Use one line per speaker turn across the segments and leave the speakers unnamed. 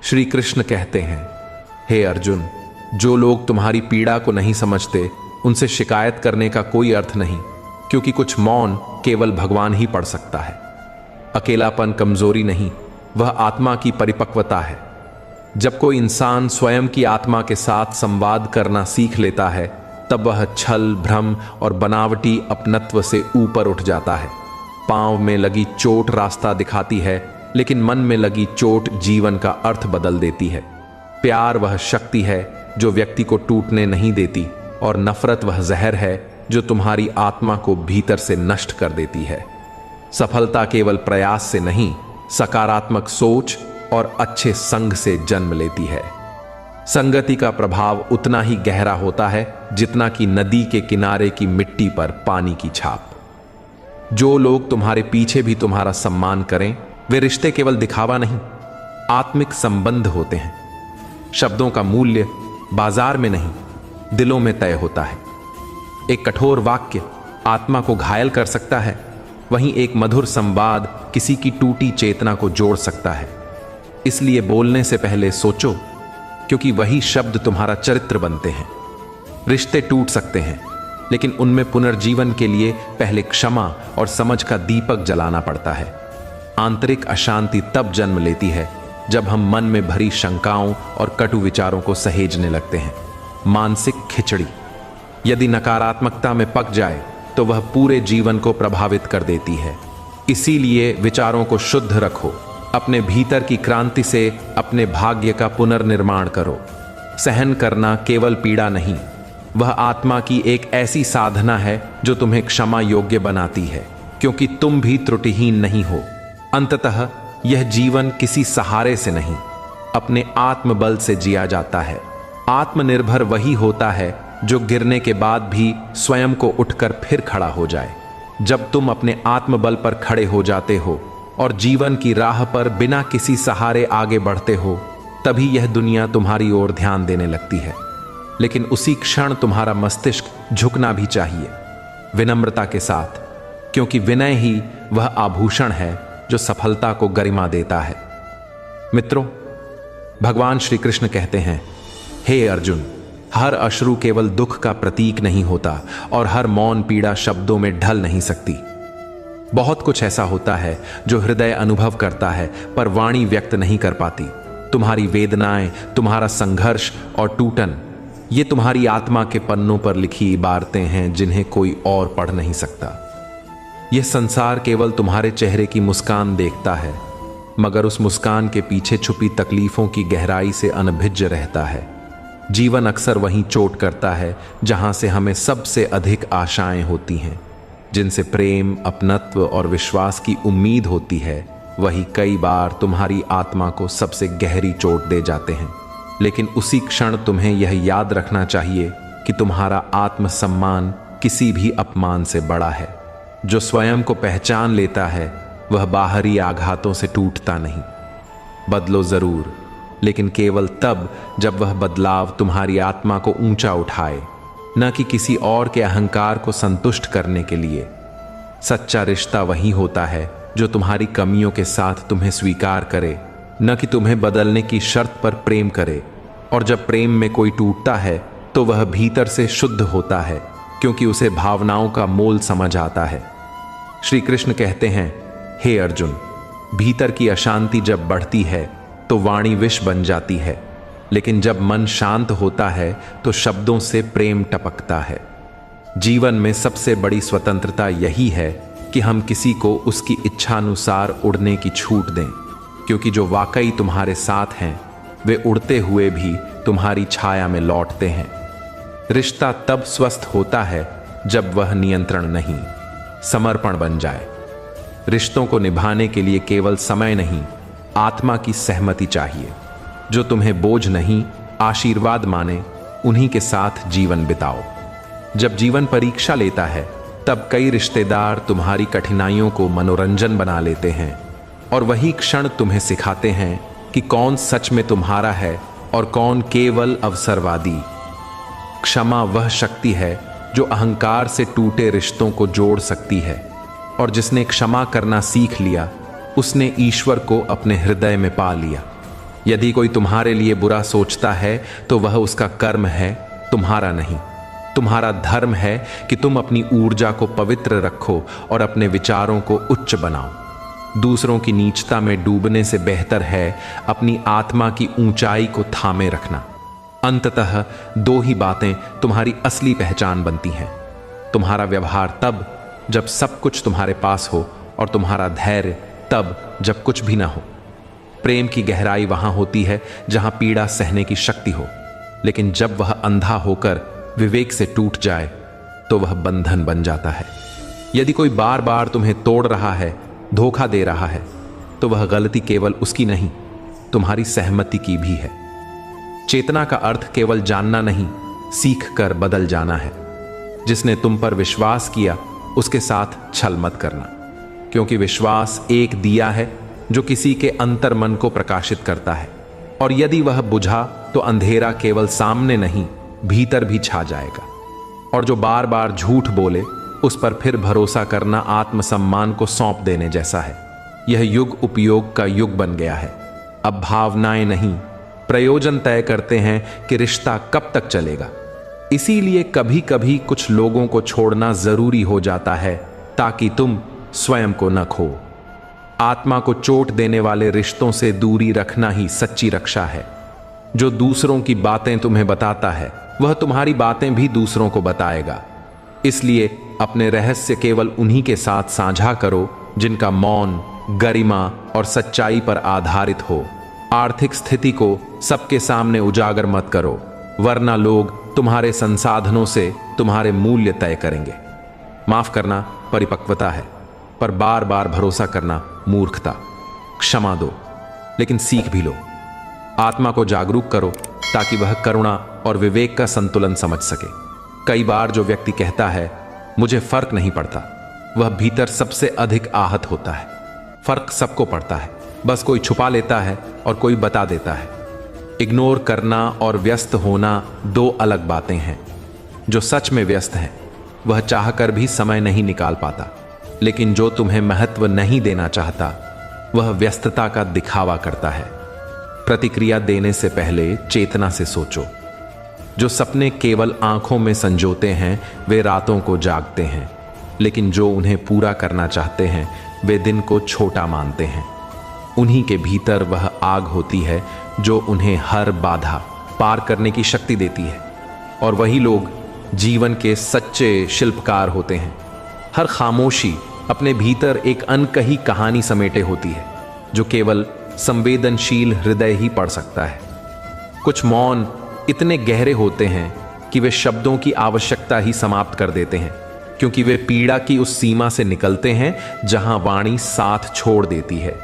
श्री कृष्ण कहते हैं, हे अर्जुन, जो लोग तुम्हारी पीड़ा को नहीं समझते उनसे शिकायत करने का कोई अर्थ नहीं, क्योंकि कुछ मौन केवल भगवान ही पढ़ सकता है। अकेलापन कमजोरी नहीं, वह आत्मा की परिपक्वता है। जब कोई इंसान स्वयं की आत्मा के साथ संवाद करना सीख लेता है, तब वह छल, भ्रम और बनावटी अपनत्व से ऊपर उठ जाता है। पांव में लगी चोट रास्ता दिखाती है, लेकिन मन में लगी चोट जीवन का अर्थ बदल देती है। प्यार वह शक्ति है जो व्यक्ति को टूटने नहीं देती, और नफरत वह जहर है जो तुम्हारी आत्मा को भीतर से नष्ट कर देती है। सफलता केवल प्रयास से नहीं, सकारात्मक सोच और अच्छे संग से जन्म लेती है। संगति का प्रभाव उतना ही गहरा होता है जितना कि नदी के किनारे की मिट्टी पर पानी की छाप। जो लोग तुम्हारे पीछे भी तुम्हारा सम्मान करें, वे रिश्ते केवल दिखावा नहीं, आत्मिक संबंध होते हैं। शब्दों का मूल्य बाजार में नहीं, दिलों में तय होता है। एक कठोर वाक्य आत्मा को घायल कर सकता है, वहीं एक मधुर संवाद किसी की टूटी चेतना को जोड़ सकता है। इसलिए बोलने से पहले सोचो, क्योंकि वही शब्द तुम्हारा चरित्र बनते हैं। रिश्ते टूट सकते हैं, लेकिन उनमें पुनर्जीवन के लिए पहले क्षमा और समझ का दीपक जलाना पड़ता है। आंतरिक अशांति तब जन्म लेती है जब हम मन में भरी शंकाओं और कटु विचारों को सहेजने लगते हैं। मानसिक खिचड़ी यदि नकारात्मकता में पक जाए तो वह पूरे जीवन को प्रभावित कर देती है। इसीलिए विचारों को शुद्ध रखो, अपने भीतर की क्रांति से अपने भाग्य का पुनर्निर्माण करो। सहन करना केवल पीड़ा नहीं, वह आत्मा की एक ऐसी साधना है जो तुम्हें क्षमा योग्य बनाती है, क्योंकि तुम भी त्रुटिहीन नहीं हो। अंततः यह जीवन किसी सहारे से नहीं, अपने आत्मबल से जिया जाता है। आत्मनिर्भर वही होता है जो गिरने के बाद भी स्वयं को उठकर फिर खड़ा हो जाए। जब तुम अपने आत्मबल पर खड़े हो जाते हो और जीवन की राह पर बिना किसी सहारे आगे बढ़ते हो, तभी यह दुनिया तुम्हारी ओर ध्यान देने लगती है। लेकिन उसी क्षण तुम्हारा मस्तिष्क झुकना भी चाहिए, विनम्रता के साथ, क्योंकि विनय ही वह आभूषण है जो सफलता को गरिमा देता है। मित्रों, भगवान श्री कृष्ण कहते हैं, हे अर्जुन, हर अश्रु केवल दुख का प्रतीक नहीं होता और हर मौन पीड़ा शब्दों में ढल नहीं सकती। बहुत कुछ ऐसा होता है जो हृदय अनुभव करता है पर वाणी व्यक्त नहीं कर पाती। तुम्हारी वेदनाएं, तुम्हारा संघर्ष और टूटन, ये तुम्हारी आत्मा के पन्नों पर लिखी इबारतें हैं जिन्हें कोई और पढ़ नहीं सकता। यह संसार केवल तुम्हारे चेहरे की मुस्कान देखता है, मगर उस मुस्कान के पीछे छुपी तकलीफों की गहराई से अनभिज्ञ रहता है। जीवन अक्सर वहीं चोट करता है जहां से हमें सबसे अधिक आशाएं होती हैं, जिनसे प्रेम, अपनत्व और विश्वास की उम्मीद होती है, वही कई बार तुम्हारी आत्मा को सबसे गहरी चोट दे जाते हैं। लेकिन उसी क्षण तुम्हें यह याद रखना चाहिए कि तुम्हारा आत्मसम्मान किसी भी अपमान से बड़ा है। जो स्वयं को पहचान लेता है वह बाहरी आघातों से टूटता नहीं। बदलो जरूर, लेकिन केवल तब जब वह बदलाव तुम्हारी आत्मा को ऊंचा उठाए, न कि किसी और के अहंकार को संतुष्ट करने के लिए। सच्चा रिश्ता वही होता है जो तुम्हारी कमियों के साथ तुम्हें स्वीकार करे, न कि तुम्हें बदलने की शर्त पर प्रेम करे। और जब प्रेम में कोई टूटता है तो वह भीतर से शुद्ध होता है, क्योंकि उसे भावनाओं का मोल समझ आता है। श्री कृष्ण कहते हैं, हे अर्जुन, भीतर की अशांति जब बढ़ती है तो वाणी विष बन जाती है, लेकिन जब मन शांत होता है तो शब्दों से प्रेम टपकता है। जीवन में सबसे बड़ी स्वतंत्रता यही है कि हम किसी को उसकी इच्छानुसार उड़ने की छूट दें, क्योंकि जो वाकई तुम्हारे साथ हैं वे उड़ते हुए भी तुम्हारी छाया में लौटते हैं। रिश्ता तब स्वस्थ होता है जब वह नियंत्रण नहीं, समर्पण बन जाए। रिश्तों को निभाने के लिए केवल समय नहीं, आत्मा की सहमति चाहिए। जो तुम्हें बोझ नहीं, आशीर्वाद माने, उन्हीं के साथ जीवन बिताओ। जब जीवन परीक्षा लेता है तब कई रिश्तेदार तुम्हारी कठिनाइयों को मनोरंजन बना लेते हैं, और वही क्षण तुम्हें सिखाते हैं कि कौन सच में तुम्हारा है और कौन केवल अवसरवादी। क्षमा वह शक्ति है जो अहंकार से टूटे रिश्तों को जोड़ सकती है, और जिसने क्षमा करना सीख लिया उसने ईश्वर को अपने हृदय में पा लिया। यदि कोई तुम्हारे लिए बुरा सोचता है तो वह उसका कर्म है, तुम्हारा नहीं। तुम्हारा धर्म है कि तुम अपनी ऊर्जा को पवित्र रखो और अपने विचारों को उच्च बनाओ। दूसरों की नीचता में डूबने से बेहतर है अपनी आत्मा की ऊंचाई को थामे रखना। अंततः दो ही बातें तुम्हारी असली पहचान बनती हैं। तुम्हारा व्यवहार तब जब सब कुछ तुम्हारे पास हो, और तुम्हारा धैर्य तब जब कुछ भी ना हो। प्रेम की गहराई वहां होती है जहां पीड़ा सहने की शक्ति हो, लेकिन जब वह अंधा होकर विवेक से टूट जाए तो वह बंधन बन जाता है। यदि कोई बार बार तुम्हें तोड़ रहा है, धोखा दे रहा है, तो वह गलती केवल उसकी नहीं, तुम्हारी सहमति की भी है। चेतना का अर्थ केवल जानना नहीं, सीख कर बदल जाना है। जिसने तुम पर विश्वास किया उसके साथ छल मत करना, क्योंकि विश्वास एक दिया है जो किसी के अंतर मन को प्रकाशित करता है, और यदि वह बुझा तो अंधेरा केवल सामने नहीं, भीतर भी छा जाएगा। और जो बार बार झूठ बोले उस पर फिर भरोसा करना आत्मसम्मान को सौंप देने जैसा है। यह युग उपयोग का युग बन गया है। अब भावनाएं नहीं, प्रयोजन तय करते हैं कि रिश्ता कब तक चलेगा। इसीलिए कभी कभी कुछ लोगों को छोड़ना जरूरी हो जाता है ताकि तुम स्वयं को न खो। आत्मा को चोट देने वाले रिश्तों से दूरी रखना ही सच्ची रक्षा है। जो दूसरों की बातें तुम्हें बताता है वह तुम्हारी बातें भी दूसरों को बताएगा। इसलिए अपने रहस्य केवल उन्हीं के साथ साझा करो जिनका मौन, गरिमा और सच्चाई पर आधारित हो। आर्थिक स्थिति को सबके सामने उजागर मत करो, वरना लोग तुम्हारे संसाधनों से तुम्हारे मूल्य तय करेंगे। माफ करना परिपक्वता है, पर बार बार भरोसा करना मूर्खता। क्षमा दो, लेकिन सीख भी लो। आत्मा को जागरूक करो ताकि वह करुणा और विवेक का संतुलन समझ सके। कई बार जो व्यक्ति कहता है मुझे फर्क नहीं पड़ता, वह भीतर सबसे अधिक आहत होता है। फर्क सबको पड़ता है, बस कोई छुपा लेता है और कोई बता देता है। इग्नोर करना और व्यस्त होना दो अलग बातें हैं। जो सच में व्यस्त है वह चाहकर भी समय नहीं निकाल पाता, लेकिन जो तुम्हें महत्व नहीं देना चाहता वह व्यस्तता का दिखावा करता है। प्रतिक्रिया देने से पहले चेतना से सोचो। जो सपने केवल आंखों में संजोते हैं वे रातों को जागते हैं, लेकिन जो उन्हें पूरा करना चाहते हैं वे दिन को छोटा मानते हैं। उन्हीं के भीतर वह आग होती है जो उन्हें हर बाधा पार करने की शक्ति देती है, और वही लोग जीवन के सच्चे शिल्पकार होते हैं। हर खामोशी अपने भीतर एक अनकही कहानी समेटे होती है जो केवल संवेदनशील हृदय ही पढ़ सकता है। कुछ मौन इतने गहरे होते हैं कि वे शब्दों की आवश्यकता ही समाप्त कर देते हैं, क्योंकि वे पीड़ा की उस सीमा से निकलते हैं जहां वाणी साथ छोड़ देती है।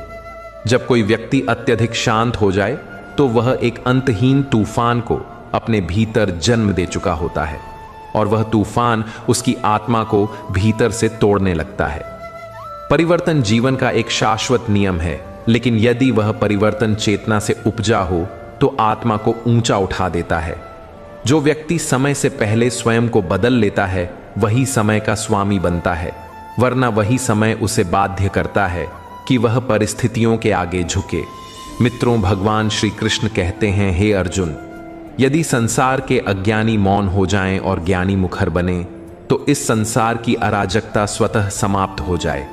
जब कोई व्यक्ति अत्यधिक शांत हो जाए तो वह एक अंतहीन तूफान को अपने भीतर जन्म दे चुका होता है, और वह तूफान उसकी आत्मा को भीतर से तोड़ने लगता है। परिवर्तन जीवन का एक शाश्वत नियम है, लेकिन यदि वह परिवर्तन चेतना से उपजा हो तो आत्मा को ऊंचा उठा देता है। जो व्यक्ति समय से पहले स्वयं को बदल लेता है वही समय का स्वामी बनता है, वरना वही समय उसे बाध्य करता है कि वह परिस्थितियों के आगे झुके। मित्रों, भगवान श्री कृष्ण कहते हैं, हे अर्जुन, यदि संसार के अज्ञानी मौन हो जाएं और ज्ञानी मुखर बने तो इस संसार की अराजकता स्वतः समाप्त हो जाए।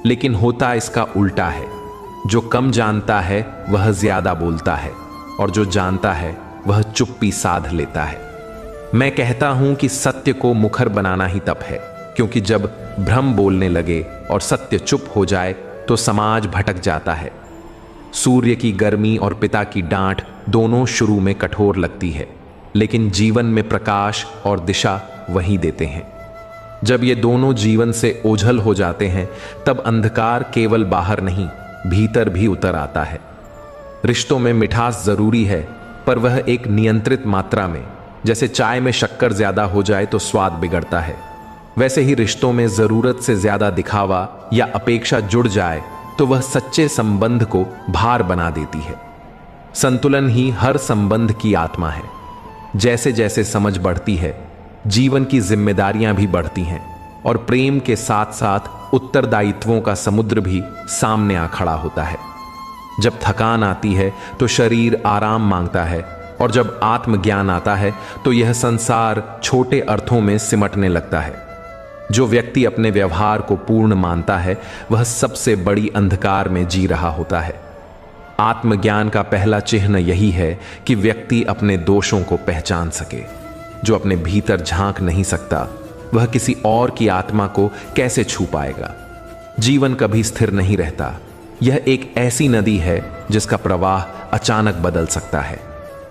लेकिन होता इसका उल्टा है। जो कम जानता है वह ज्यादा बोलता है, और जो जानता है वह चुप्पी साध लेता है। मैं कहता हूं कि सत्य को मुखर बनाना ही तप है, क्योंकि जब भ्रम बोलने लगे और सत्य चुप हो जाए तो समाज भटक जाता है। सूर्य की गर्मी और पिता की डांट दोनों शुरू में कठोर लगती है, लेकिन जीवन में प्रकाश और दिशा वही देते हैं। जब ये दोनों जीवन से ओझल हो जाते हैं तब अंधकार केवल बाहर नहीं, भीतर भी उतर आता है। रिश्तों में मिठास जरूरी है, पर वह एक नियंत्रित मात्रा में। जैसे चाय में शक्कर ज्यादा हो जाए तो स्वाद बिगड़ता है, वैसे ही रिश्तों में जरूरत से ज्यादा दिखावा या अपेक्षा जुड़ जाए तो वह सच्चे संबंध को भार बना देती है। संतुलन ही हर संबंध की आत्मा है। जैसे जैसे समझ बढ़ती है, जीवन की जिम्मेदारियां भी बढ़ती हैं, और प्रेम के साथ साथ उत्तरदायित्वों का समुद्र भी सामने आ खड़ा होता है। जब थकान आती है तो शरीर आराम मांगता है, और जब आत्मज्ञान आता है तो यह संसार छोटे अर्थों में सिमटने लगता है। जो व्यक्ति अपने व्यवहार को पूर्ण मानता है वह सबसे बड़ी अंधकार में जी रहा होता है। आत्मज्ञान का पहला चिन्ह यही है कि व्यक्ति अपने दोषों को पहचान सके। जो अपने भीतर झांक नहीं सकता वह किसी और की आत्मा को कैसे छू पाएगा। जीवन कभी स्थिर नहीं रहता। यह एक ऐसी नदी है जिसका प्रवाह अचानक बदल सकता है।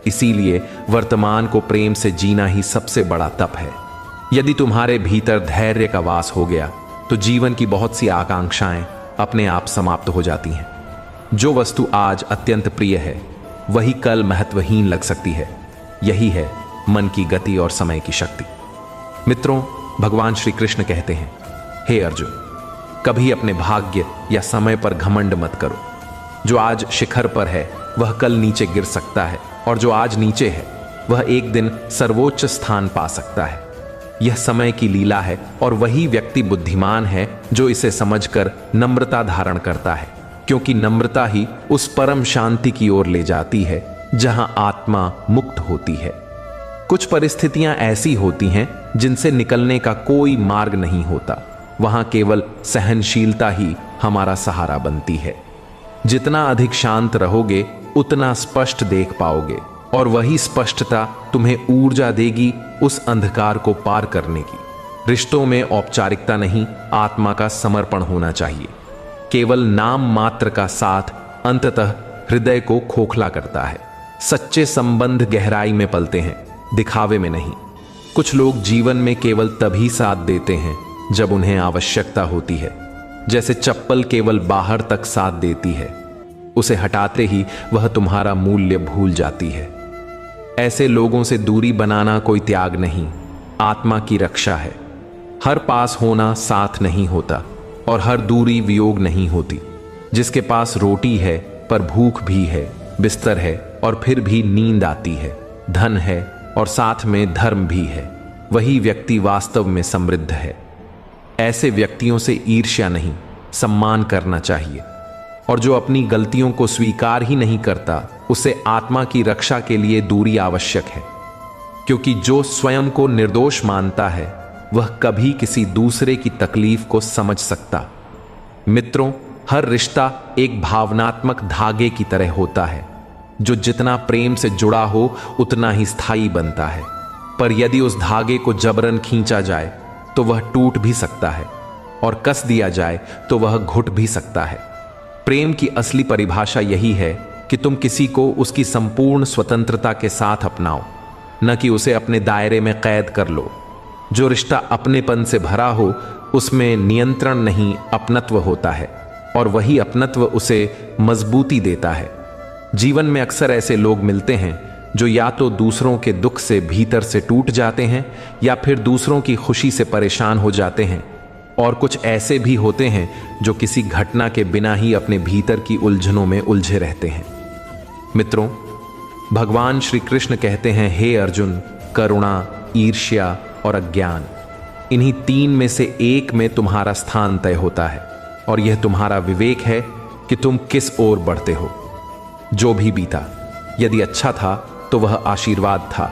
इसीलिए वर्तमान को प्रेम से जीना ही सबसे बड़ा तप है। यदि तुम्हारे भीतर धैर्य का वास हो गया तो जीवन की बहुत सी आकांक्षाएं अपने आप समाप्त हो जाती हैं। जो वस्तु आज अत्यंत प्रिय है वही कल महत्वहीन लग सकती है। यही है मन की गति और समय की शक्ति। मित्रों, भगवान श्री कृष्ण कहते हैं, हे अर्जुन, कभी अपने भाग्य या समय पर घमंड मत करो। जो आज शिखर पर है वह कल नीचे गिर सकता है, और जो आज नीचे है वह एक दिन सर्वोच्च स्थान पा सकता है। यह समय की लीला है, और वही व्यक्ति बुद्धिमान है जो इसे समझकर नम्रता धारण करता है, क्योंकि नम्रता ही उस परम शांति की ओर ले जाती है जहां आत्मा मुक्त होती है। कुछ परिस्थितियां ऐसी होती हैं जिनसे निकलने का कोई मार्ग नहीं होता। वहां केवल सहनशीलता ही हमारा सहारा बनती है। जितना अधिक शांत रहोगे उतना स्पष्ट देख पाओगे, और वही स्पष्टता तुम्हें ऊर्जा देगी उस अंधकार को पार करने की। रिश्तों में औपचारिकता नहीं, आत्मा का समर्पण होना चाहिए। केवल नाम मात्र का साथ अंततः हृदय को खोखला करता है। सच्चे संबंध गहराई में पलते हैं, दिखावे में नहीं। कुछ लोग जीवन में केवल तभी साथ देते हैं जब उन्हें आवश्यकता होती है। जैसे चप्पल केवल बाहर तक साथ देती है, उसे हटाते ही वह तुम्हारा मूल्य भूल जाती है। ऐसे लोगों से दूरी बनाना कोई त्याग नहीं, आत्मा की रक्षा है। हर पास होना साथ नहीं होता, और हर दूरी वियोग नहीं होती। जिसके पास रोटी है पर भूख भी है, बिस्तर है और फिर भी नींद आती है, धन है और साथ में धर्म भी है, वही व्यक्ति वास्तव में समृद्ध है। ऐसे व्यक्तियों से ईर्ष्या नहीं, सम्मान करना चाहिए। और जो अपनी गलतियों को स्वीकार ही नहीं करता, उसे आत्मा की रक्षा के लिए दूरी आवश्यक है। क्योंकि जो स्वयं को निर्दोष मानता है वह कभी किसी दूसरे की तकलीफ को समझ सकता। मित्रों, हर रिश्ता एक भावनात्मक धागे की तरह होता है, जो जितना प्रेम से जुड़ा हो उतना ही स्थायी बनता है। पर यदि उस धागे को जबरन खींचा जाए तो वह टूट भी सकता है, और कस दिया जाए तो वह घुट भी सकता है। प्रेम की असली परिभाषा यही है कि तुम किसी को उसकी संपूर्ण स्वतंत्रता के साथ अपनाओ, न कि उसे अपने दायरे में कैद कर लो। जो रिश्ता अपनेपन से भरा हो उसमें नियंत्रण नहीं, अपनत्व होता है, और वही अपनत्व उसे मजबूती देता है। जीवन में अक्सर ऐसे लोग मिलते हैं जो या तो दूसरों के दुख से भीतर से टूट जाते हैं या फिर दूसरों की खुशी से परेशान हो जाते हैं, और कुछ ऐसे भी होते हैं जो किसी घटना के बिना ही अपने भीतर की उलझनों में उलझे रहते हैं। मित्रों, भगवान श्री कृष्ण कहते हैं, हे अर्जुन, करुणा, ईर्ष्या और अज्ञान, इन्हीं तीन में से एक में तुम्हारा स्थान तय होता है, और यह तुम्हारा विवेक है कि तुम किस ओर बढ़ते हो। जो भी बीता, यदि अच्छा था तो वह आशीर्वाद था,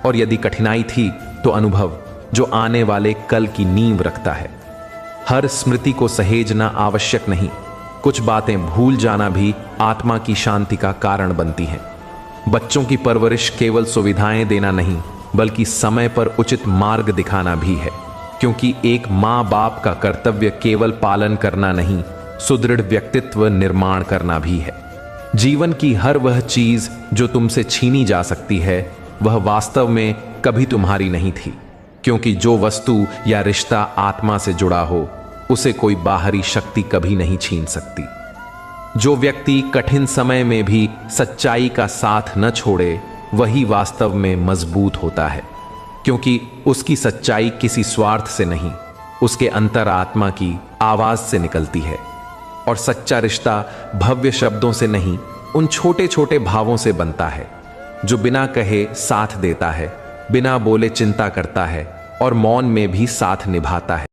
और यदि कठिनाई थी तो अनुभव, जो आने वाले कल की नींव रखता है। हर स्मृति को सहेजना आवश्यक नहीं, कुछ बातें भूल जाना भी आत्मा की शांति का कारण बनती हैं। बच्चों की परवरिश केवल सुविधाएं देना नहीं, बल्कि समय पर उचित मार्ग दिखाना भी है, क्योंकि एक माँ बाप का कर्तव्य केवल पालन करना नहीं, सुदृढ़ व्यक्तित्व निर्माण करना भी है। जीवन की हर वह चीज जो तुमसे छीनी जा सकती है वह वास्तव में कभी तुम्हारी नहीं थी, क्योंकि जो वस्तु या रिश्ता आत्मा से जुड़ा हो उसे कोई बाहरी शक्ति कभी नहीं छीन सकती। जो व्यक्ति कठिन समय में भी सच्चाई का साथ न छोड़े वही वास्तव में मजबूत होता है, क्योंकि उसकी सच्चाई किसी स्वार्थ से नहीं, उसके अंतरात्मा की आवाज से निकलती है। और सच्चा रिश्ता भव्य शब्दों से नहीं, उन छोटे छोटे भावों से बनता है, जो बिना कहे साथ देता है, बिना बोले चिंता करता है और मौन में भी साथ निभाता है।